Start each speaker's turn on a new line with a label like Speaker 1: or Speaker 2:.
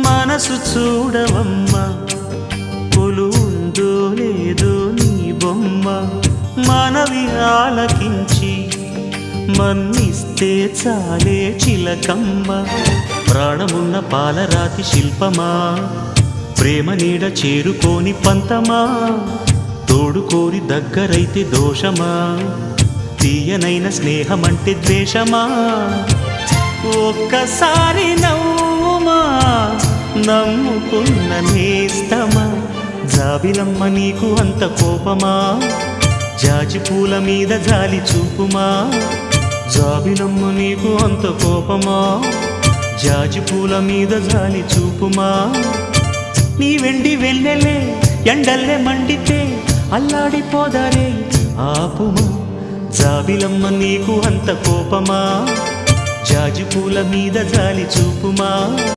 Speaker 1: మనసు చూడవమ్మా కొలువుందో లేదో నీ బొమ్మ మనవి ఆలకించి మన్నిస్తే చాలే చిలకమ్మ ప్రాణమున్న పాలరాతి శిల్పమా ప్రేమ నీడ చేరుకోని పంతమా తోడుకోరి దగ్గరైతే దోషమా తీయనైన స్నేహమంటే ద్వేషమా ఒక్కసారి నవ్వుమా నమ్ముకున్న నేస్తమా జాబిలమ్మ నీకు అంత కోపమా జాజి పూల మీద జాలి చూపుమా జాబిలమ్మ నీకు అంత కోపమా జాజి పూల మీద జాలి చూపుమా నీ వెండి వెళ్ళలే ఎండల్లే మండితే అల్లాడిపోదారే ఆపుమా జాబిలమ్మ నీకు అంత కోపమా జాజి పూల మీద జాలి చూపుమా